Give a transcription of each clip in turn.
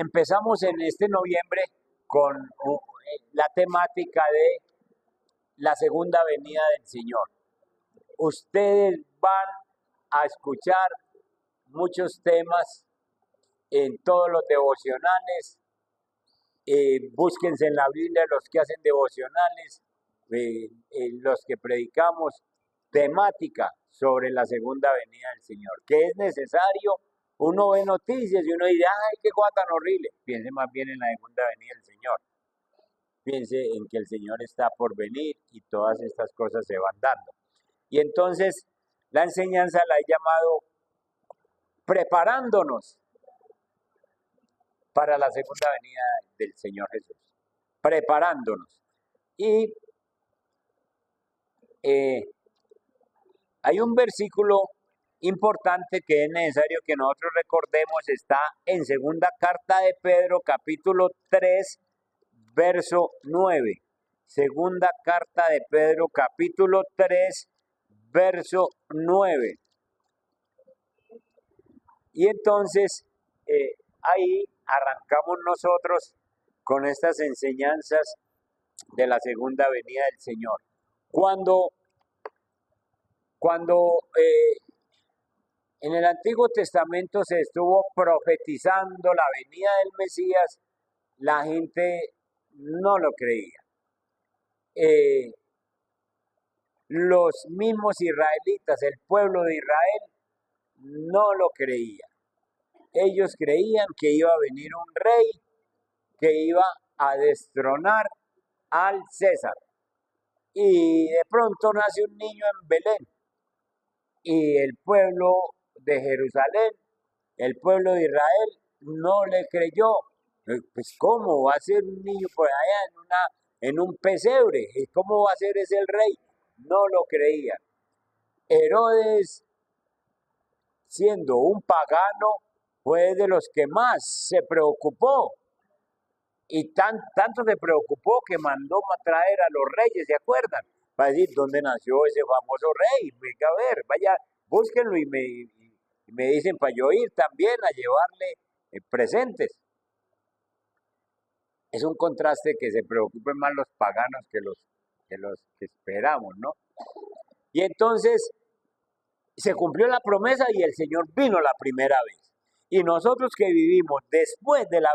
Empezamos en este noviembre con la temática de la segunda venida del Señor. Ustedes van a escuchar muchos temas en todos los devocionales. Búsquense en la Biblia los que hacen devocionales, los que predicamos temática sobre la segunda venida del Señor, que es necesario. Uno ve noticias y uno dice, ay, qué cosa tan horrible. Piense más bien en la segunda venida del Señor. Piense en que el Señor está por venir y todas estas cosas se van dando. Y entonces la enseñanza la he llamado preparándonos para la segunda venida del Señor Jesús. Preparándonos. Y hay un versículo importante que es necesario que nosotros recordemos, está en segunda carta de Pedro, capítulo 3, verso 9. Segunda carta de Pedro, capítulo 3, verso 9. Y entonces ahí arrancamos nosotros con estas enseñanzas de la segunda venida del Señor. Cuando en el Antiguo Testamento se estuvo profetizando la venida del Mesías, la gente no lo creía. Los mismos israelitas, el pueblo de Israel, no lo creía. Ellos creían que iba a venir un rey que iba a destronar al César. Y de pronto nace un niño en Belén. Y el pueblo de Jerusalén, el pueblo de Israel, no le creyó. Pues ¿cómo va a ser un niño por allá en un pesebre? ¿Cómo va a ser ese el rey? No lo creían. Herodes, siendo un pagano, fue de los que más se preocupó. Y tanto se preocupó que mandó traer a los reyes, ¿se acuerdan? Para decir, ¿dónde nació ese famoso rey? Venga a ver, vaya, búsquenlo y me dicen para yo ir también a llevarle presentes. Es un contraste que se preocupen más los paganos que los que esperamos, ¿no? Y entonces se cumplió la promesa y el Señor vino la primera vez. Y nosotros que vivimos después de la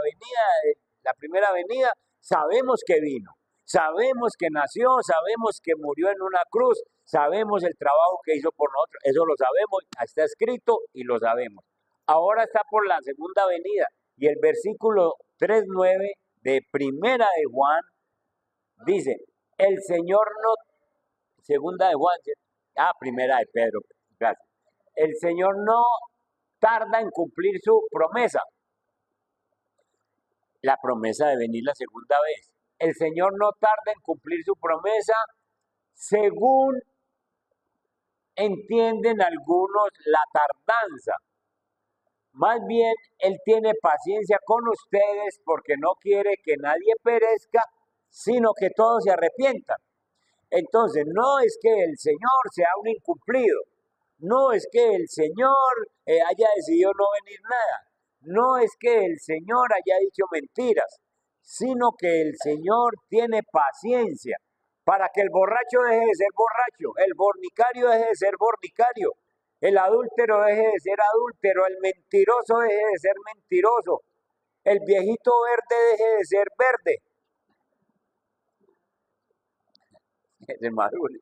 primera venida, sabemos que vino, sabemos que nació, sabemos que murió en una cruz, sabemos el trabajo que hizo por nosotros, eso lo sabemos, está escrito y lo sabemos. Ahora está por la segunda venida y el versículo 3:9 de primera de Juan dice, el Señor no, segunda de Juan, primera de Pedro, gracias. El Señor no tarda en cumplir su promesa, la promesa de venir la segunda vez. El Señor no tarda en cumplir su promesa, según entienden algunos la tardanza. Más bien, Él tiene paciencia con ustedes porque no quiere que nadie perezca, sino que todos se arrepientan. Entonces, no es que el Señor sea un incumplido, no es que el Señor haya decidido no venir nada, no es que el Señor haya dicho mentiras, sino que el Señor tiene paciencia para que el borracho deje de ser borracho, el fornicario deje de ser fornicario, el adúltero deje de ser adúltero, el mentiroso deje de ser mentiroso, el viejito verde deje de ser verde. Se madure.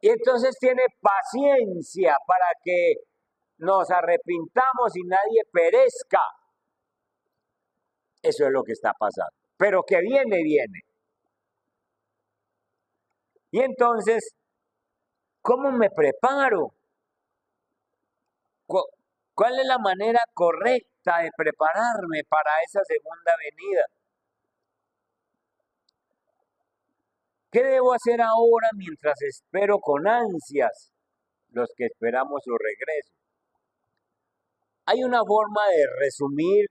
Y entonces tiene paciencia para que nos arrepintamos y nadie perezca. Eso es lo que está pasando. Pero que viene, viene. Y entonces, ¿cómo me preparo? ¿Cuál es la manera correcta de prepararme para esa segunda venida? ¿Qué debo hacer ahora mientras espero con ansias los que esperamos su regreso? Hay una forma de resumir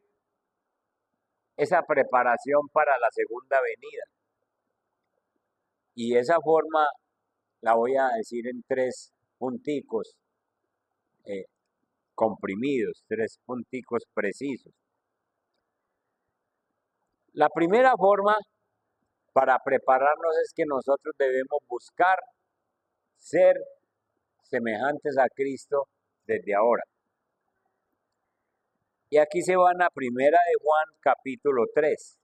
esa preparación para la segunda venida. Y esa forma la voy a decir en 3 punticos. comprimidos, 3 punticos precisos. La primera forma para prepararnos es que nosotros debemos buscar ser semejantes a Cristo desde ahora. Y aquí se van a Primera de Juan, capítulo 3.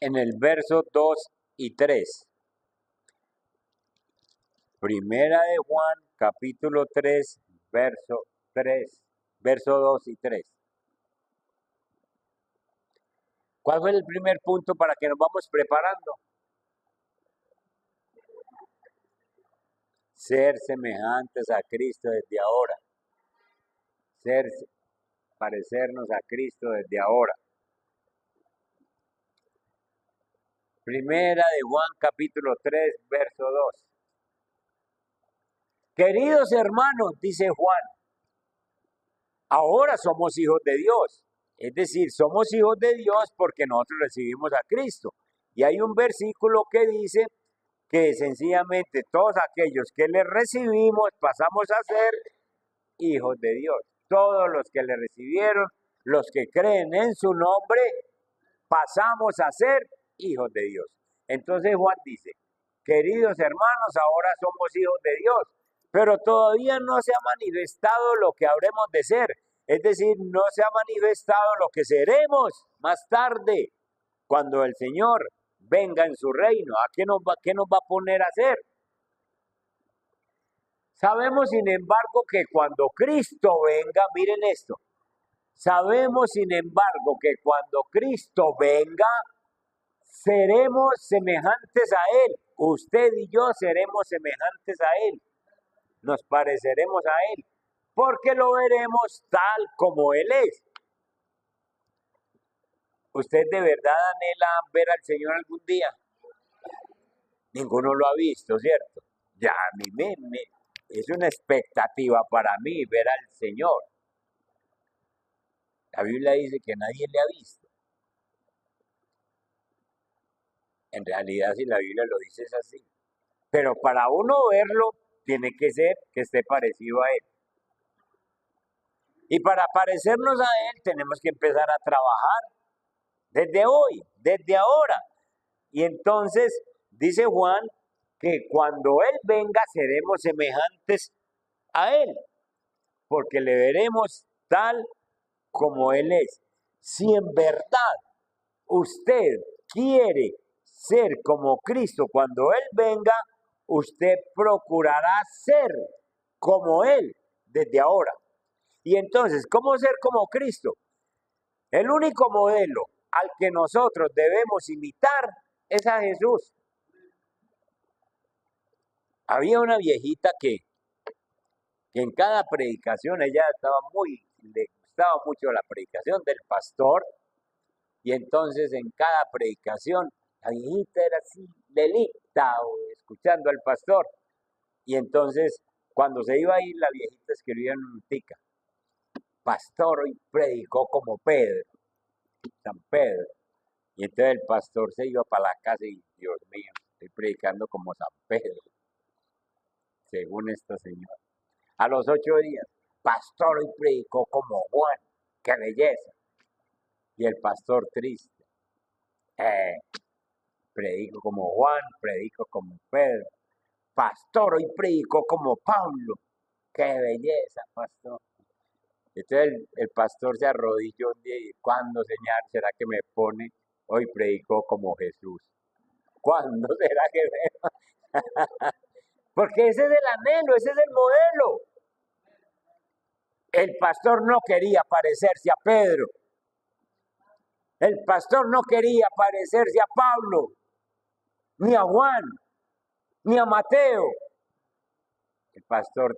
En el verso 2 y 3. Primera de Juan, capítulo 3, verso 2 y 3. ¿Cuál fue el primer punto para que nos vamos preparando? Ser semejantes a Cristo desde ahora. Parecernos a Cristo desde ahora. Primera de Juan, capítulo 3, verso 2. Queridos hermanos, dice Juan, ahora somos hijos de Dios. Es decir, somos hijos de Dios porque nosotros recibimos a Cristo. Y hay un versículo que dice que sencillamente todos aquellos que le recibimos pasamos a ser hijos de Dios. Todos los que le recibieron, los que creen en su nombre, pasamos a ser hijos de Dios. Entonces Juan dice, queridos hermanos, ahora somos hijos de Dios, pero todavía no se ha manifestado lo que habremos de ser. Es decir, no se ha manifestado lo que seremos más tarde, cuando el Señor venga en su reino. Qué nos va a poner a hacer? Sabemos, sin embargo, que cuando Cristo venga, miren esto, sabemos, sin embargo, que cuando Cristo venga, seremos semejantes a Él. Usted y yo seremos semejantes a Él. Nos pareceremos a Él, porque lo veremos tal como Él es. ¿Usted de verdad anhela ver al Señor algún día? Ninguno lo ha visto, ¿cierto? Ya a mí es una expectativa para mí ver al Señor. La Biblia dice que nadie le ha visto. En realidad, si la Biblia lo dice, es así. Pero para uno verlo, tiene que ser que esté parecido a Él. Y para parecernos a Él, tenemos que empezar a trabajar desde hoy, desde ahora. Y entonces, dice Juan, que cuando Él venga, seremos semejantes a Él, porque le veremos tal como Él es. Si en verdad usted quiere ser como Cristo cuando Él venga, usted procurará ser como Él desde ahora. Y entonces, ¿cómo ser como Cristo? El único modelo al que nosotros debemos imitar es a Jesús. Había una viejita que en cada predicación, le gustaba mucho la predicación del pastor, y entonces en cada predicación la viejita era así, lelita, escuchando al pastor. Y entonces, cuando se iba a ir, la viejita escribía en un tica, pastor hoy predicó como Pedro, San Pedro. Y entonces el pastor se iba para la casa y, Dios mío, estoy predicando como San Pedro, según esta señora. A los 8 días, pastor hoy predicó como Juan, qué belleza. Y el pastor triste, predico como Juan, predico como Pedro. Pastor hoy predicó como Pablo, qué belleza, pastor. Entonces el pastor se arrodilló un día y, ¿cuándo, Señor, será que me pone? Hoy predicó como Jesús. ¿Cuándo será que me... Porque ese es el anhelo, ese es el modelo. El pastor no quería parecerse a Pedro. El pastor no quería parecerse a Pablo, ni a Juan, ni a Mateo. El pastor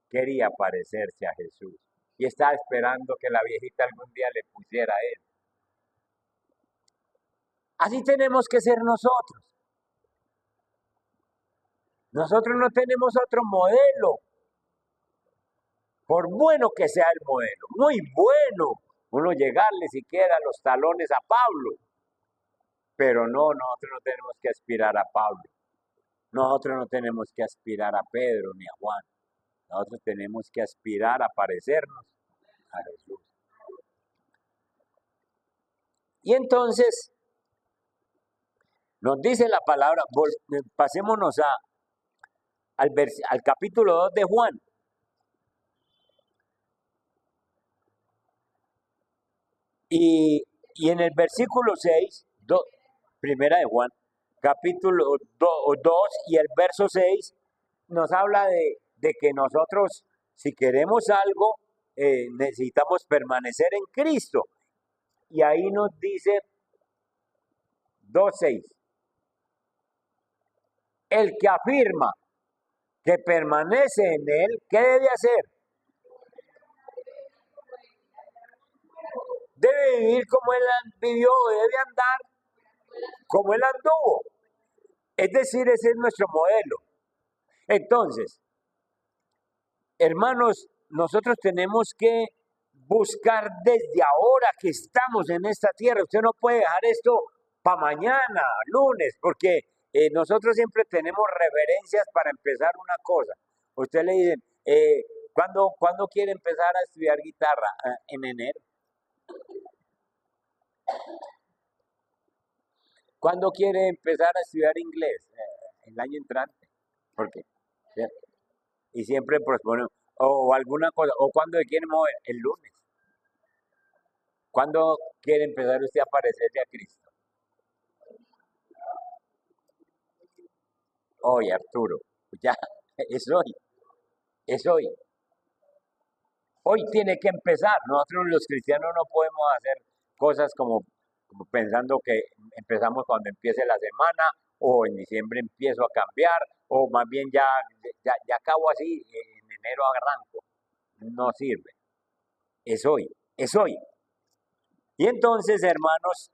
quería parecerse a Jesús y estaba esperando que la viejita algún día le pusiera a él. Así tenemos que ser nosotros. Nosotros no tenemos otro modelo, por bueno que sea el modelo, muy bueno uno llegarle siquiera a los talones a Pablo, pero no, nosotros no tenemos que aspirar a Pablo, Nosotros no tenemos que aspirar a Pedro ni a Juan. Nosotros tenemos que aspirar a parecernos a Jesús. Y entonces nos dice la palabra, pasémonos al capítulo 2 de Juan. Y en el versículo 6, primera de Juan, capítulo 2 y el verso 6, nos habla de que nosotros, si queremos algo, necesitamos permanecer en Cristo. Y ahí nos dice 2:6. El que afirma que permanece en él, ¿qué debe hacer? Debe vivir como él vivió, debe andar como él anduvo. Es decir, ese es nuestro modelo. Entonces, hermanos, nosotros tenemos que buscar desde ahora que estamos en esta tierra. Usted no puede dejar esto para mañana, lunes, porque nosotros siempre tenemos reverencias para empezar una cosa. Usted le dice, ¿cuándo quiere empezar a estudiar guitarra? En enero. ¿Cuándo quiere empezar a estudiar inglés? El año entrante. ¿Por qué? ¿Cierto? Y siempre proponen, o alguna cosa, o cuando se quiere mover, el lunes. ¿Cuándo quiere empezar usted a parecerse a Cristo? Hoy, Arturo. Ya, es hoy. Es hoy. Hoy tiene que empezar. Nosotros los cristianos no podemos hacer cosas como pensando que empezamos cuando empiece la semana o en diciembre empiezo a cambiar o más bien ya acabo así, en enero arranco. No sirve. Es hoy, es hoy. Y entonces, hermanos,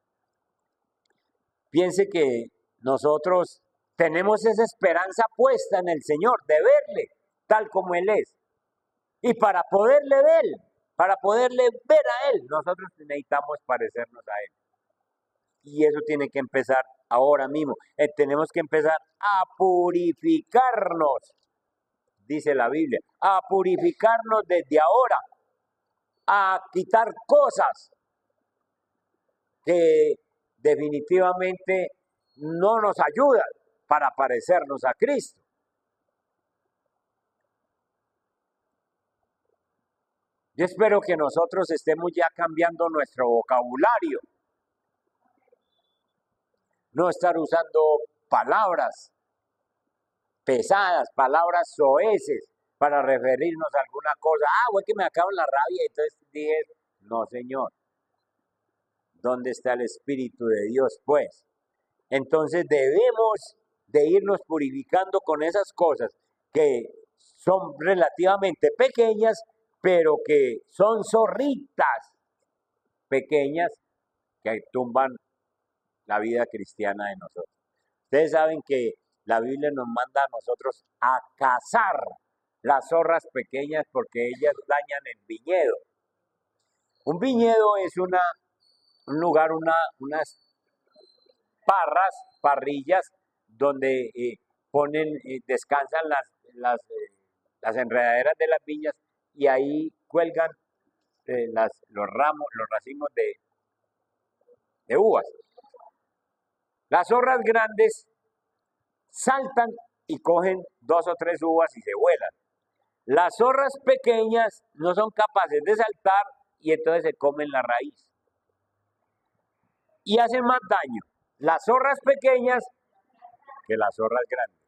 piense que nosotros tenemos esa esperanza puesta en el Señor, de verle tal como Él es. Y para poderle ver, para poderle ver a Él, nosotros necesitamos parecernos a Él. Y eso tiene que empezar ahora mismo. Tenemos que empezar a purificarnos, dice la Biblia, a purificarnos desde ahora, a quitar cosas que definitivamente no nos ayudan para parecernos a Cristo. Yo espero que nosotros estemos ya cambiando nuestro vocabulario, no estar usando palabras pesadas, palabras soeces para referirnos a alguna cosa. Güey, que me acabo la rabia, entonces dije, no señor, ¿dónde está el Espíritu de Dios pues? Entonces debemos de irnos purificando con esas cosas que son relativamente pequeñas, pero que son zorritas pequeñas que tumban la vida cristiana de nosotros. Ustedes saben que la Biblia nos manda a nosotros a cazar las zorras pequeñas porque ellas dañan el viñedo. Un viñedo es un lugar, unas parrillas, donde descansan las enredaderas de las viñas y ahí cuelgan los racimos de uvas. Las zorras grandes saltan y cogen 2 o 3 uvas y se vuelan. Las zorras pequeñas no son capaces de saltar y entonces se comen la raíz. Y hacen más daño las zorras pequeñas que las zorras grandes.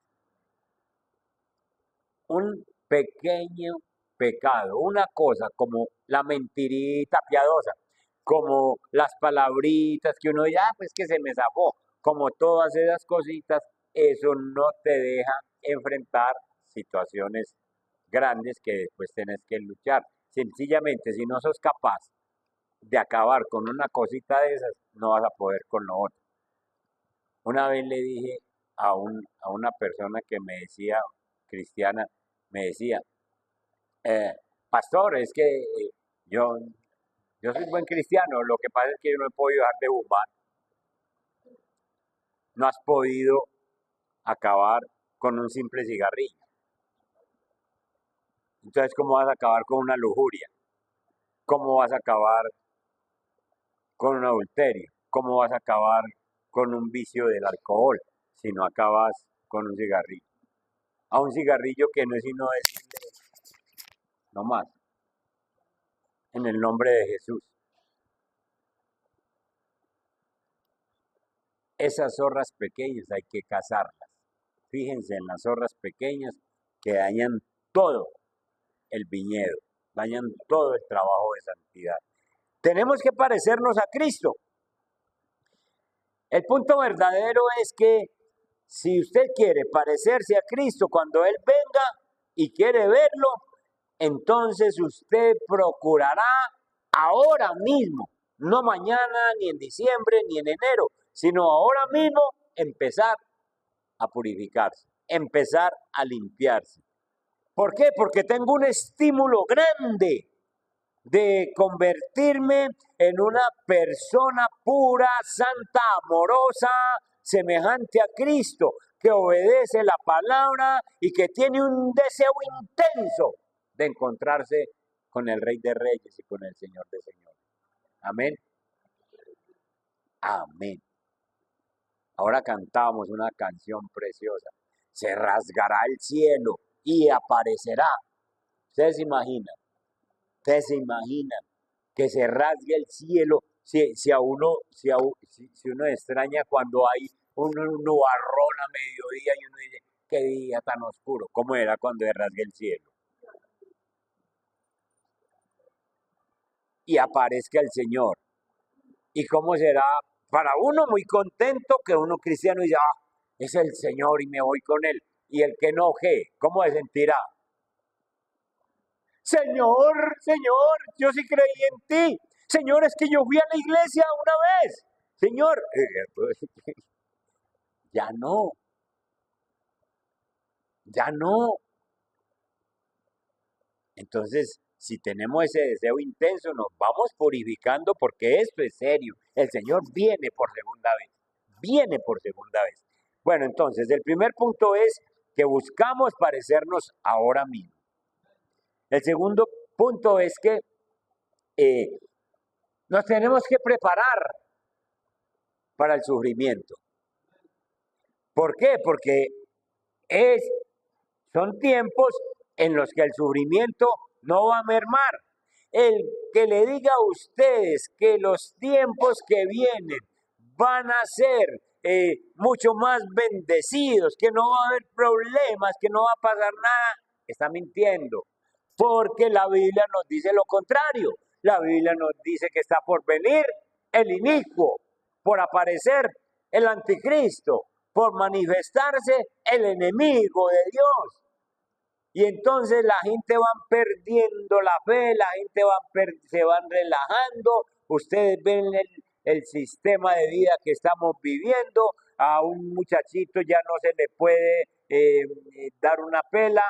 Un pequeño pecado, una cosa como la mentirita piadosa, como las palabritas que uno dice, pues que se me zafó, como todas esas cositas, eso no te deja enfrentar situaciones grandes que después tenés que luchar. Sencillamente, si no sos capaz de acabar con una cosita de esas, no vas a poder con lo otro. Una vez le dije a una persona que me decía, cristiana, me decía, pastor, es que yo soy buen cristiano, lo que pasa es que yo no he podido dejar de fumar. No has podido acabar con un simple cigarrillo. Entonces, ¿cómo vas a acabar con una lujuria? ¿Cómo vas a acabar con un adulterio? ¿Cómo vas a acabar con un vicio del alcohol si no acabas con un cigarrillo? A un cigarrillo que no es sino decirle, no más, en el nombre de Jesús. Esas zorras pequeñas hay que cazarlas. Fíjense en las zorras pequeñas que dañan todo el viñedo, dañan todo el trabajo de santidad. Tenemos que parecernos a Cristo. El punto verdadero es que si usted quiere parecerse a Cristo cuando Él venga y quiere verlo, entonces usted procurará ahora mismo, no mañana, ni en diciembre, ni en enero, sino ahora mismo empezar a purificarse, empezar a limpiarse. ¿Por qué? Porque tengo un estímulo grande de convertirme en una persona pura, santa, amorosa, semejante a Cristo, que obedece la palabra y que tiene un deseo intenso de encontrarse con el Rey de Reyes y con el Señor de Señores. Amén. Amén. Ahora cantamos una canción preciosa. Se rasgará el cielo y aparecerá. Ustedes se imaginan que se rasgue el cielo si uno extraña cuando hay un nubarrón a mediodía y uno dice, qué día tan oscuro, ¿cómo era cuando se rasgue el cielo? Y aparezca el Señor. ¿Y cómo será? Para uno muy contento que uno cristiano dice, es el Señor y me voy con Él. Y el que no, ¿qué? ¿Cómo se sentirá? Señor, Señor, yo sí creí en ti. Señor, es que yo fui a la iglesia una vez. Señor, ya no, ya no. Entonces, si tenemos ese deseo intenso, nos vamos purificando porque esto es serio. El Señor viene por segunda vez, viene por segunda vez. Bueno, entonces, el primer punto es que buscamos parecernos ahora mismo. El segundo punto es que nos tenemos que preparar para el sufrimiento. ¿Por qué? Porque son tiempos en los que el sufrimiento no va a mermar. El que le diga a ustedes que los tiempos que vienen van a ser mucho más bendecidos, que no va a haber problemas, que no va a pasar nada, está mintiendo. Porque la Biblia nos dice lo contrario. La Biblia nos dice que está por venir el inicuo, por aparecer el anticristo, por manifestarse el enemigo de Dios. Y entonces la gente va perdiendo la fe, la gente se van relajando. Ustedes ven el sistema de vida que estamos viviendo. A un muchachito ya no se le puede dar una pela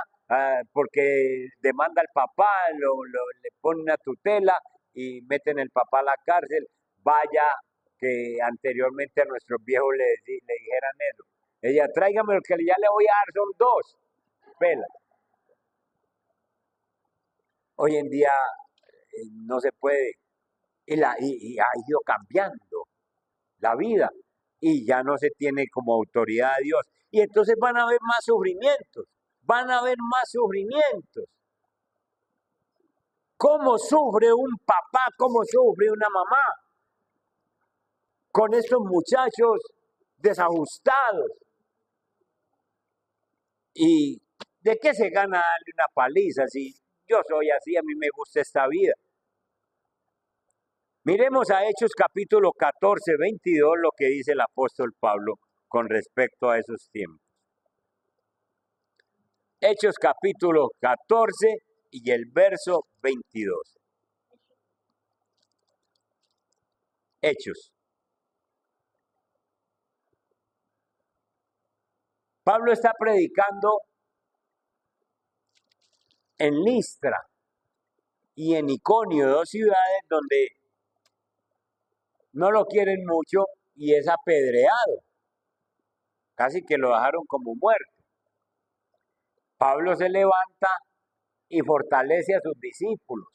porque demanda al papá, le pone una tutela y meten al papá a la cárcel. Vaya que anteriormente a nuestros viejos le dijeran eso. Ella, tráigame lo que ya le voy a dar, son 2 pelas. Hoy en día no se puede y ha ido cambiando la vida y ya no se tiene como autoridad a Dios. Y entonces van a haber más sufrimientos, van a haber más sufrimientos. ¿Cómo sufre un papá? ¿Cómo sufre una mamá? Con estos muchachos desajustados. ¿Y de qué se gana darle una paliza si yo soy así, a mí me gusta esta vida? Miremos a Hechos capítulo 14, 22, lo que dice el apóstol Pablo con respecto a esos tiempos. Hechos capítulo 14 y el verso 22. Hechos. Pablo está predicando en Listra y en Iconio, 2 ciudades donde no lo quieren mucho y es apedreado. Casi que lo dejaron como muerto. Pablo se levanta y fortalece a sus discípulos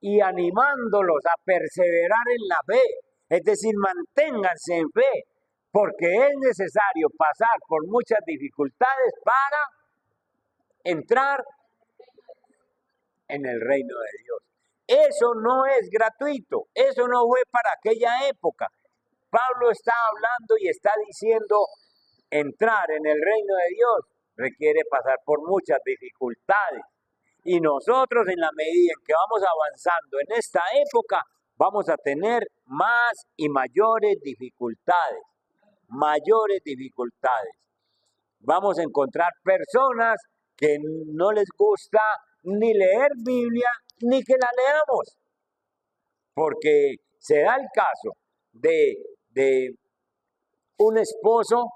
y animándolos a perseverar en la fe, es decir, manténganse en fe, porque es necesario pasar por muchas dificultades para entrar en el reino de Dios. Eso no es gratuito, eso no fue para aquella época. Pablo está hablando y está diciendo, entrar en el reino de Dios requiere pasar por muchas dificultades. Y nosotros, en la medida en que vamos avanzando en esta época, vamos a tener más y mayores dificultades. Vamos a encontrar personas que no les gusta ni leer Biblia, ni que la leamos. Porque se da el caso de un esposo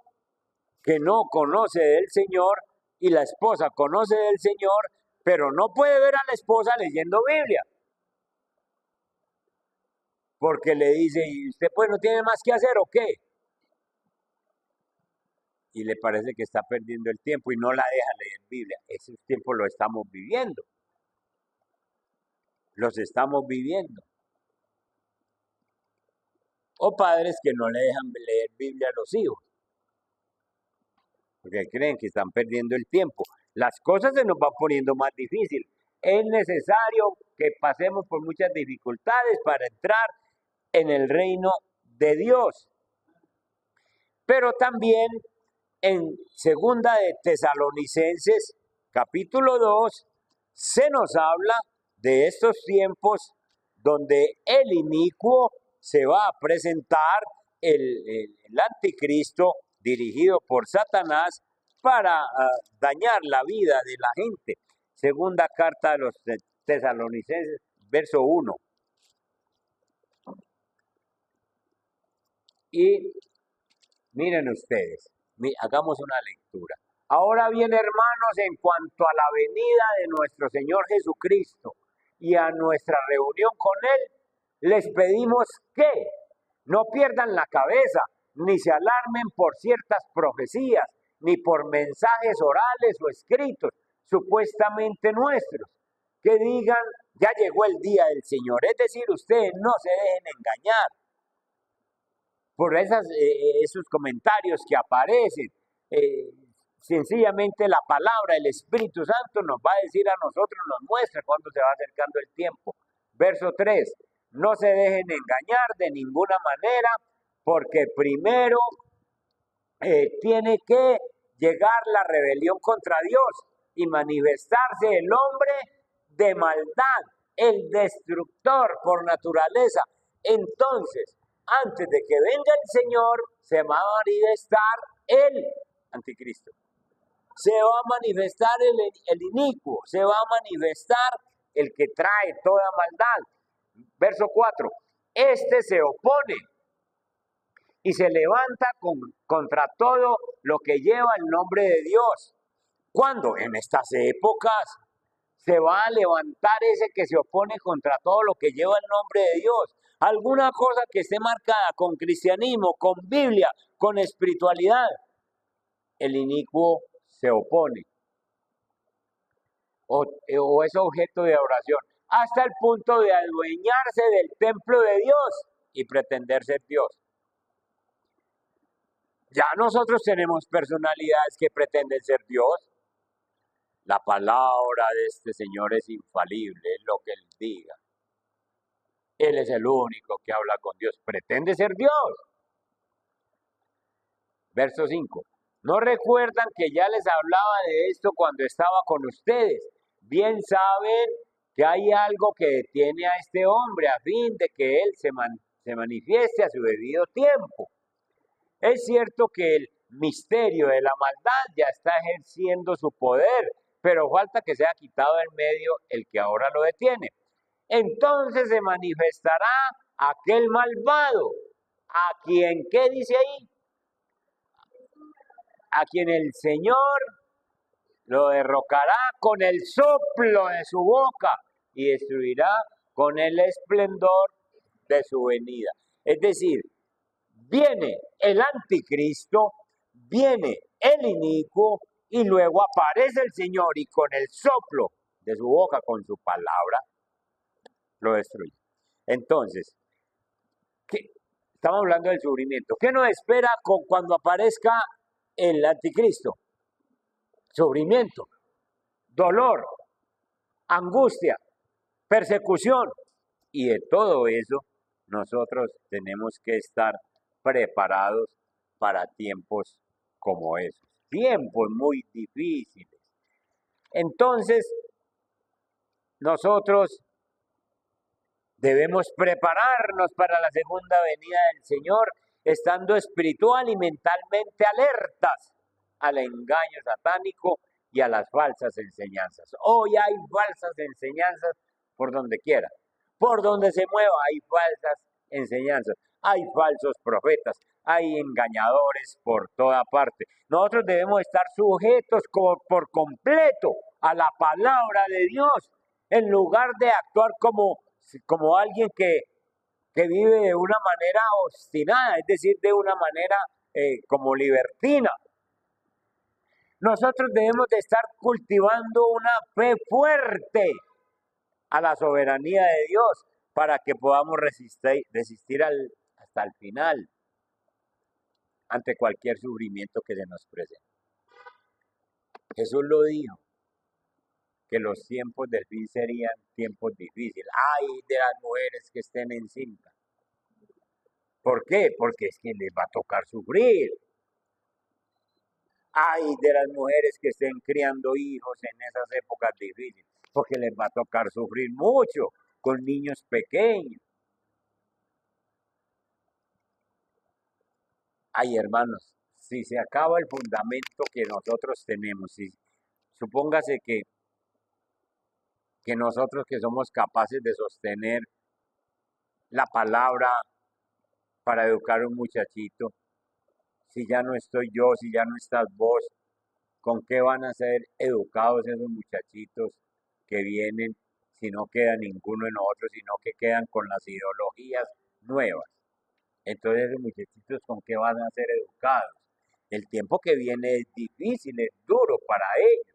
que no conoce del Señor y la esposa conoce del Señor, pero no puede ver a la esposa leyendo Biblia. Porque le dice, ¿y usted pues no tiene más que hacer o qué? Y le parece que está perdiendo el tiempo y no la deja leer Biblia. Ese tiempo lo estamos viviendo. Los estamos viviendo. O padres que no le dejan leer Biblia a los hijos, porque creen que están perdiendo el tiempo. Las cosas se nos van poniendo más difíciles. Es necesario que pasemos por muchas dificultades para entrar en el reino de Dios. Pero también en segunda de Tesalonicenses, capítulo 2, se nos habla de estos tiempos donde el inicuo se va a presentar, el anticristo dirigido por Satanás para dañar la vida de la gente. Segunda carta de los Tesalonicenses, verso 1. Y miren ustedes, hagamos una lectura. Ahora bien, hermanos, en cuanto a la venida de nuestro Señor Jesucristo y a nuestra reunión con Él, les pedimos que no pierdan la cabeza, ni se alarmen por ciertas profecías, ni por mensajes orales o escritos, supuestamente nuestros, que digan, ya llegó el día del Señor. Es decir, ustedes no se dejen engañar por esos comentarios que aparecen. Sencillamente la palabra, el Espíritu Santo nos va a decir a nosotros, nos muestra cuando se va acercando el tiempo. Verso 3, no se dejen engañar de ninguna manera, porque primero tiene que llegar la rebelión contra Dios y manifestarse el hombre de maldad, el destructor por naturaleza. Entonces, antes de que venga el Señor, se va a manifestar el anticristo. Se va a manifestar el inicuo, se va a manifestar el que trae toda maldad. Verso 4, este se opone y se levanta contra todo lo que lleva el nombre de Dios. ¿Cuándo? En estas épocas se va a levantar ese que se opone contra todo lo que lleva el nombre de Dios. Alguna cosa que esté marcada con cristianismo, con Biblia, con espiritualidad, el inicuo se opone o es objeto de oración, hasta el punto de adueñarse del templo de Dios y pretender ser Dios. Ya nosotros tenemos personalidades que pretenden ser Dios. La palabra de este Señor es infalible, es lo que Él diga. Él es el único que habla con Dios, pretende ser Dios. Verso 5. ¿No recuerdan que ya les hablaba de esto cuando estaba con ustedes? Bien saben que hay algo que detiene a este hombre a fin de que él se manifieste a su debido tiempo. Es cierto que el misterio de la maldad ya está ejerciendo su poder, pero falta que sea quitado del medio el que ahora lo detiene. Entonces se manifestará aquel malvado, a quien, ¿qué dice ahí? A quien el Señor lo derrocará con el soplo de su boca y destruirá con el esplendor de su venida. Es decir, viene el anticristo, viene el inicuo y luego aparece el Señor y con el soplo de su boca, con su palabra, lo destruye. Entonces, ¿qué? Estamos hablando del sufrimiento. ¿Qué nos espera cuando aparezca el anticristo? Sufrimiento, dolor, angustia, persecución. Y de todo eso nosotros tenemos que estar preparados para tiempos como esos. Tiempos muy difíciles. Entonces, nosotros debemos prepararnos para la segunda venida del Señor, estando espiritual y mentalmente alertas al engaño satánico y a las falsas enseñanzas. Hoy hay falsas enseñanzas por donde quiera. Por donde se mueva hay falsas enseñanzas. Hay falsos profetas, hay engañadores por toda parte. Nosotros debemos estar sujetos por completo a la palabra de Dios, en lugar de actuar como alguien que vive de una manera obstinada, es decir, de una manera como libertina. Nosotros debemos de estar cultivando una fe fuerte a la soberanía de Dios para que podamos resistir hasta el final ante cualquier sufrimiento que se nos presente. Jesús lo dijo, que los tiempos del fin serían tiempos difíciles. ¡Ay de las mujeres que estén encintas! ¿Por qué? Porque es que les va a tocar sufrir. ¡Ay de las mujeres que estén criando hijos en esas épocas difíciles! Porque les va a tocar sufrir mucho con niños pequeños. Ay, hermanos, si se acaba el fundamento que nosotros tenemos, supóngase que nosotros que somos capaces de sostener la palabra para educar a un muchachito, si ya no estoy yo, si ya no estás vos, ¿con qué van a ser educados esos muchachitos que vienen si no queda ninguno de nosotros, sino que quedan con las ideologías nuevas? Entonces esos muchachitos, ¿con qué van a ser educados? El tiempo que viene es difícil, es duro para ellos.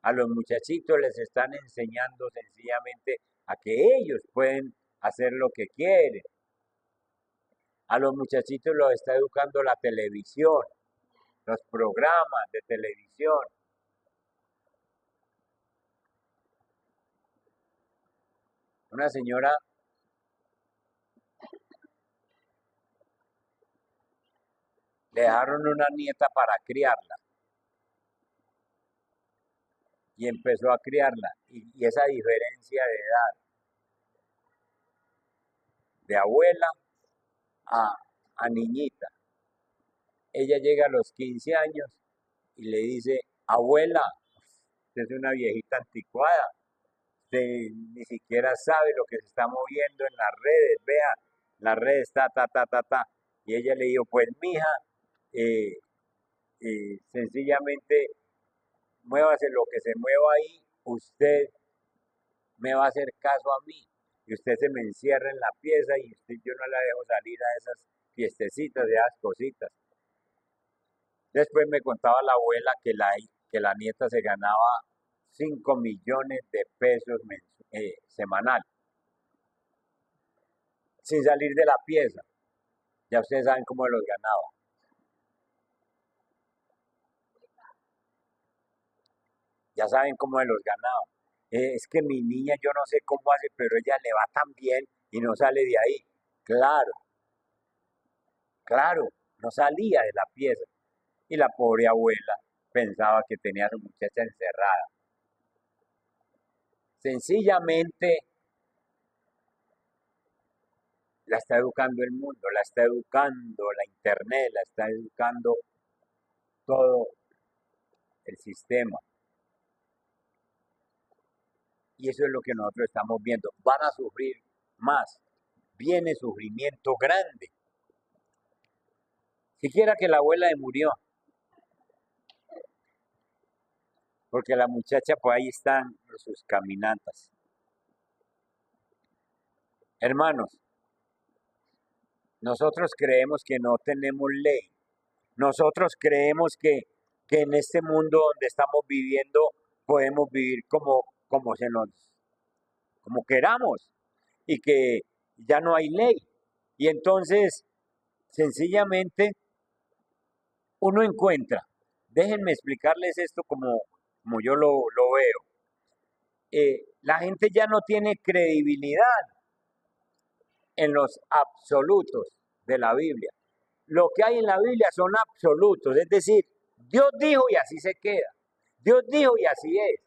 A los muchachitos les están enseñando sencillamente a que ellos pueden hacer lo que quieren. A los muchachitos los está educando la televisión, los programas de televisión. Una señora le dejaron una nieta para criarla y empezó a criarla. Y esa diferencia de edad de abuela a niñita. Ella llega a los 15 años y le dice, abuela, usted es una viejita anticuada, usted ni siquiera sabe lo que se está moviendo en las redes, vea, las redes, ta. Y ella le dijo, pues mija, sencillamente muévase lo que se mueva ahí, usted me va a hacer caso a mí. Y usted se me encierra en la pieza y yo no la dejo salir a esas fiestecitas, de esas cositas. Después me contaba la abuela que la nieta se ganaba 5 millones de pesos semanal, sin salir de la pieza. Ya ustedes saben cómo los ganaba. Ya saben cómo los ganaba. Es que mi niña, yo no sé cómo hace, pero ella le va tan bien y no sale de ahí. Claro, no salía de la pieza. Y la pobre abuela pensaba que tenía a su muchacha encerrada. Sencillamente la está educando el mundo, la está educando la internet, la está educando todo el sistema. Y eso es lo que nosotros estamos viendo. Van a sufrir más. Viene sufrimiento grande. Siquiera que la abuela murió. Porque la muchacha, pues ahí están sus caminatas. Hermanos, nosotros creemos que no tenemos ley. Nosotros creemos que que en este mundo donde estamos viviendo podemos vivir como queramos y que ya no hay ley. Y entonces, sencillamente, uno encuentra, déjenme explicarles esto como yo lo veo. La gente ya no tiene credibilidad en los absolutos de la Biblia. Lo que hay en la Biblia son absolutos, es decir, Dios dijo y así se queda. Dios dijo y así es.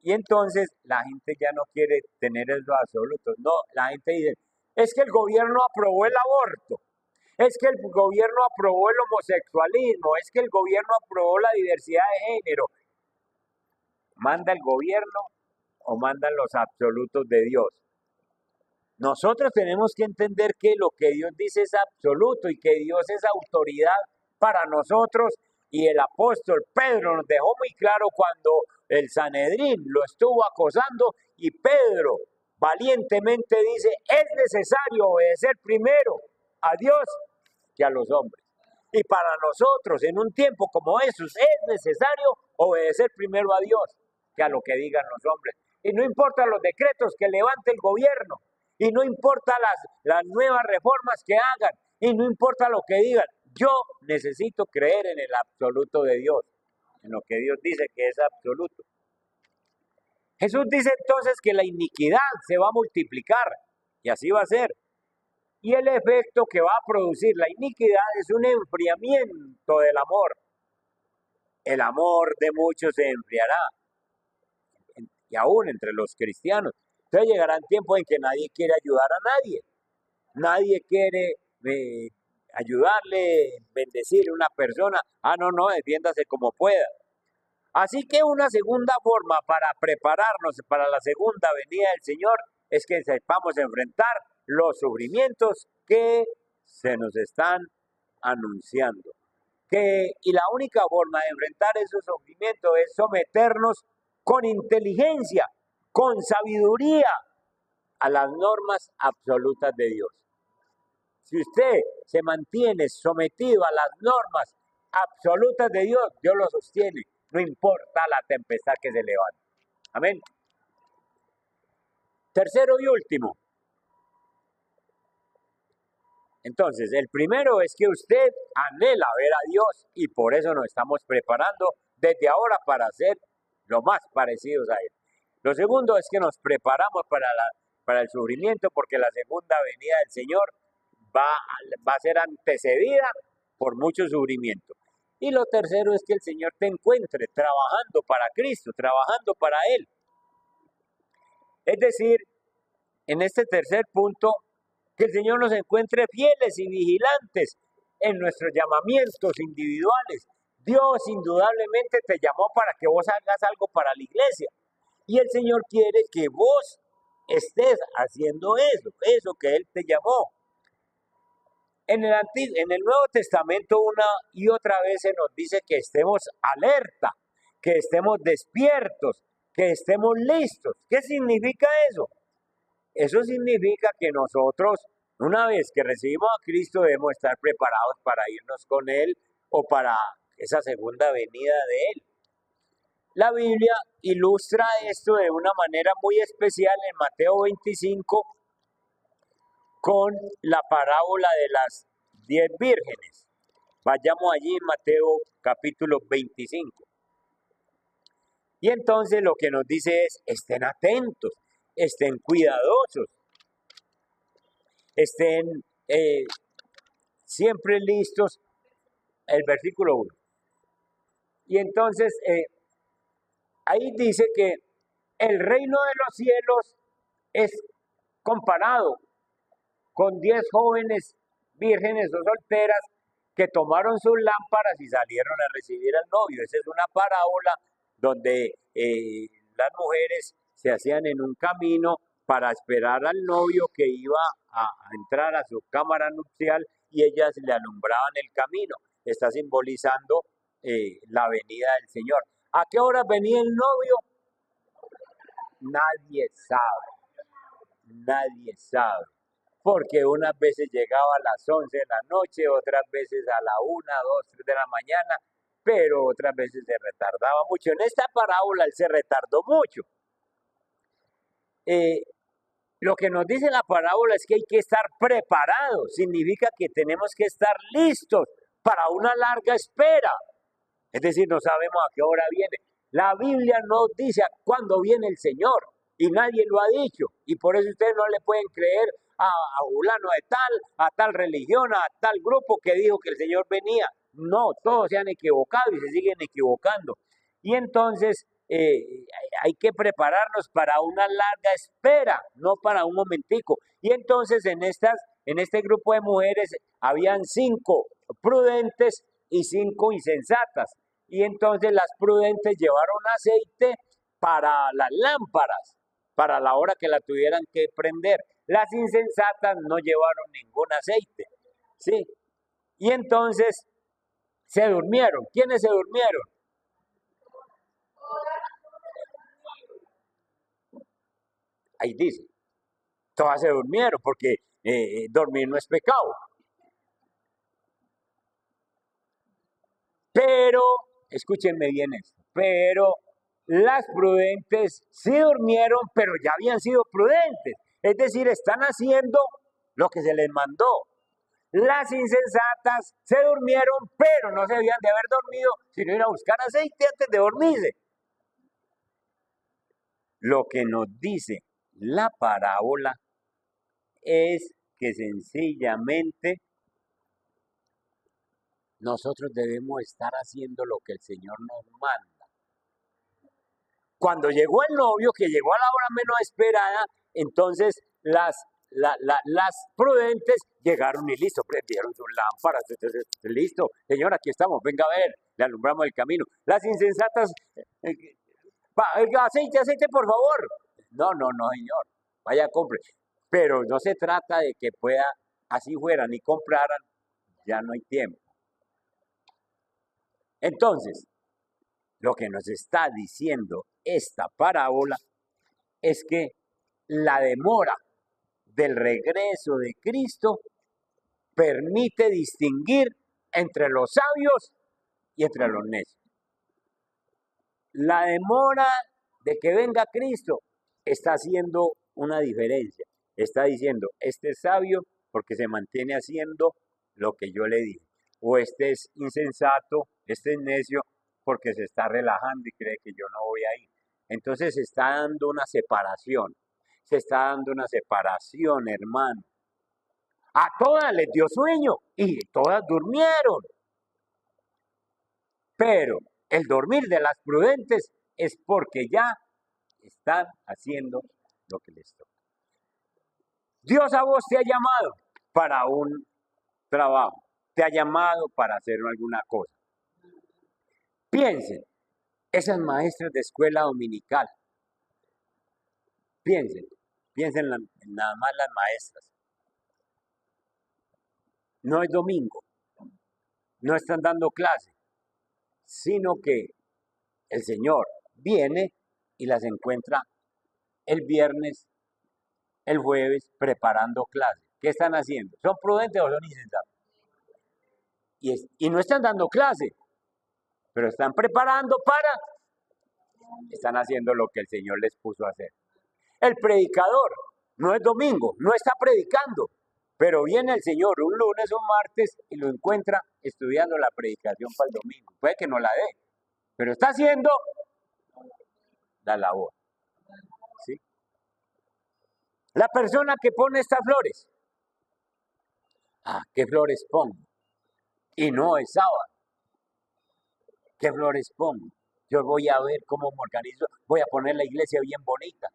Y entonces la gente ya no quiere tener esos absolutos. No, la gente dice, es que el gobierno aprobó el aborto, es que el gobierno aprobó el homosexualismo, es que el gobierno aprobó la diversidad de género. ¿Manda el gobierno o mandan los absolutos de Dios? Nosotros tenemos que entender que lo que Dios dice es absoluto y que Dios es autoridad para nosotros. Y el apóstol Pedro nos dejó muy claro cuando el Sanedrín lo estuvo acosando y Pedro valientemente dice, es necesario obedecer primero a Dios que a los hombres. Y para nosotros en un tiempo como esos es necesario obedecer primero a Dios que a lo que digan los hombres. Y no importa los decretos que levante el gobierno, y no importa las nuevas reformas que hagan, y no importa lo que digan, yo necesito creer en el absoluto de Dios, en lo que Dios dice que es absoluto. Jesús dice entonces que la iniquidad se va a multiplicar, y así va a ser. Y el efecto que va a producir la iniquidad es un enfriamiento del amor. El amor de muchos se enfriará, y aún entre los cristianos. Entonces llegarán tiempos en que nadie quiere ayudar a nadie. Nadie quiere ayudarle, bendecirle a una persona. No, defiéndase como pueda. Así que una segunda forma para prepararnos para la segunda venida del Señor es que sepamos enfrentar los sufrimientos que se nos están anunciando. Y la única forma de enfrentar esos sufrimientos es someternos con inteligencia, con sabiduría a las normas absolutas de Dios. Si usted se mantiene sometido a las normas absolutas de Dios, Dios lo sostiene, no importa la tempestad que se levante. Amén. Tercero y último. Entonces, el primero es que usted anhela ver a Dios y por eso nos estamos preparando desde ahora para ser lo más parecidos a Él. Lo segundo es que nos preparamos para el sufrimiento porque la segunda venida del Señor va a ser antecedida por mucho sufrimiento. Y lo tercero es que el Señor te encuentre trabajando para Cristo, trabajando para Él. Es decir, en este tercer punto, que el Señor nos encuentre fieles y vigilantes en nuestros llamamientos individuales. Dios indudablemente te llamó para que vos hagas algo para la iglesia. Y el Señor quiere que vos estés haciendo eso que Él te llamó. En el Nuevo Testamento una y otra vez se nos dice que estemos alerta, que estemos despiertos, que estemos listos. ¿Qué significa eso? Eso significa que nosotros, una vez que recibimos a Cristo, debemos estar preparados para irnos con Él o para esa segunda venida de Él. La Biblia ilustra esto de una manera muy especial en Mateo 25 con la parábola de las 10 vírgenes. Vayamos allí en Mateo capítulo 25. Y entonces lo que nos dice es, estén atentos, estén cuidadosos, estén siempre listos, el versículo 1. Y entonces ahí dice que el reino de los cielos es comparado con 10 jóvenes vírgenes o solteras que tomaron sus lámparas y salieron a recibir al novio. Esa es una parábola donde las mujeres se hacían en un camino para esperar al novio que iba a entrar a su cámara nupcial y ellas le alumbraban el camino. Está simbolizando la venida del Señor. ¿A qué hora venía el novio? Nadie sabe, porque unas veces llegaba a las 11 de la noche, otras veces a la 1, 2, 3 de la mañana, pero otras veces se retardaba mucho. En esta parábola él se retardó mucho. Lo que nos dice la parábola es que hay que estar preparados, significa que tenemos que estar listos para una larga espera. Es decir, no sabemos a qué hora viene. La Biblia no dice a cuándo viene el Señor y nadie lo ha dicho. Y por eso ustedes no le pueden creer a fulano de tal, a tal religión, a tal grupo que dijo que el Señor venía. No, todos se han equivocado y se siguen equivocando. Y entonces hay que prepararnos para una larga espera, no para un momentico. Y entonces en este grupo de mujeres habían 5 prudentes y 5 insensatas. Y entonces las prudentes llevaron aceite para las lámparas, para la hora que la tuvieran que prender. Las insensatas no llevaron ningún aceite, ¿sí? Y entonces se durmieron. ¿Quiénes se durmieron? Ahí dice, todas se durmieron porque dormir no es pecado. Pero, escúchenme bien esto, pero las prudentes sí durmieron, pero ya habían sido prudentes. Es decir, están haciendo lo que se les mandó. Las insensatas se durmieron, pero no se habían de haber dormido, sino ir a buscar aceite antes de dormirse. Lo que nos dice la parábola es que sencillamente nosotros debemos estar haciendo lo que el Señor nos manda. Cuando llegó el novio, que llegó a la hora menos esperada, entonces las prudentes llegaron y listo, prendieron sus lámparas, entonces, listo, señor, aquí estamos, venga a ver, le alumbramos el camino. Las insensatas, aceite, por favor. No, señor, vaya, compre. Pero no se trata de que pueda, así fueran y compraran, ya no hay tiempo. Entonces, lo que nos está diciendo esta parábola es que la demora del regreso de Cristo permite distinguir entre los sabios y entre los necios. La demora de que venga Cristo está haciendo una diferencia. Está diciendo, este es sabio porque se mantiene haciendo lo que yo le dije. O este es insensato, este es necio porque se está relajando y cree que yo no voy a ir. Entonces se está dando una separación. Se está dando una separación, hermano. A todas les dio sueño y todas durmieron. Pero el dormir de las prudentes es porque ya están haciendo lo que les toca. Dios a vos te ha llamado para un trabajo, te ha llamado para hacer alguna cosa. Piensen, esas maestras de escuela dominical, piensen nada más las maestras. No es domingo, no están dando clase, sino que el Señor viene y las encuentra el viernes, el jueves, preparando clase. ¿Qué están haciendo? ¿Son prudentes o son insensatos? Y no están dando clase, pero están preparando están haciendo lo que el Señor les puso a hacer. El predicador no es domingo, no está predicando, pero viene el Señor un lunes o un martes y lo encuentra estudiando la predicación para el domingo. Puede que no la dé, pero está haciendo la labor. ¿Sí? La persona que pone estas flores. ¿Qué flores pongo? Y no es sábado. ¿Qué flores pongo? Yo voy a ver cómo me organizo. Voy a poner la iglesia bien bonita.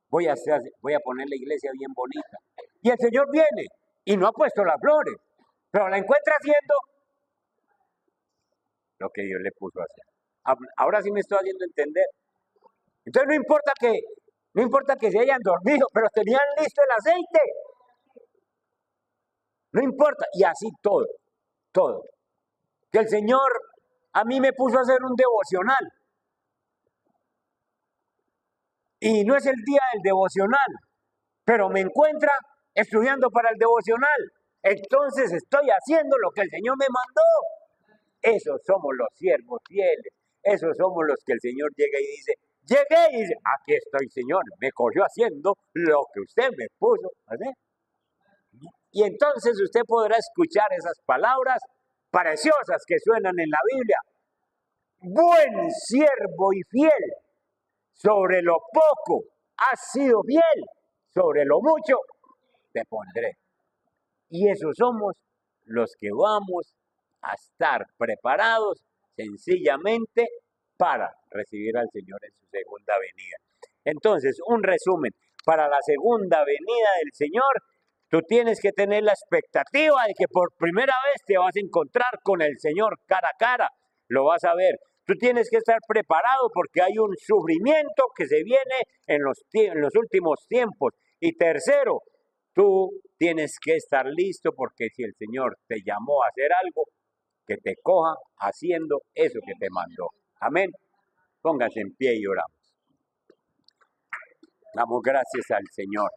Voy a poner la iglesia bien bonita. Y el Señor viene y no ha puesto las flores, pero la encuentra haciendo lo que Dios le puso a hacer. Ahora sí me estoy haciendo entender. Entonces no importa que se hayan dormido, pero tenían listo el aceite. No importa. Y así todo. Que el Señor a mí me puso a hacer un devocional. Y no es el día del devocional, pero me encuentra estudiando para el devocional. Entonces estoy haciendo lo que el Señor me mandó. Esos somos los siervos fieles. Esos somos los que el Señor llega y dice, llegué y dice, aquí estoy, Señor, me cogió haciendo lo que usted me puso a hacer. Y entonces usted podrá escuchar esas palabras preciosas que suenan en la Biblia. Buen siervo y fiel, sobre lo poco has sido fiel, sobre lo mucho te pondré. Y esos somos los que vamos a estar preparados sencillamente para recibir al Señor en su segunda venida. Entonces, un resumen, para la segunda venida del Señor, tú tienes que tener la expectativa de que por primera vez te vas a encontrar con el Señor cara a cara, lo vas a ver. Tú tienes que estar preparado porque hay un sufrimiento que se viene en los últimos tiempos. Y tercero, tú tienes que estar listo porque si el Señor te llamó a hacer algo, que te coja haciendo eso que te mandó. Amén. Póngase en pie y oramos. Damos gracias al Señor.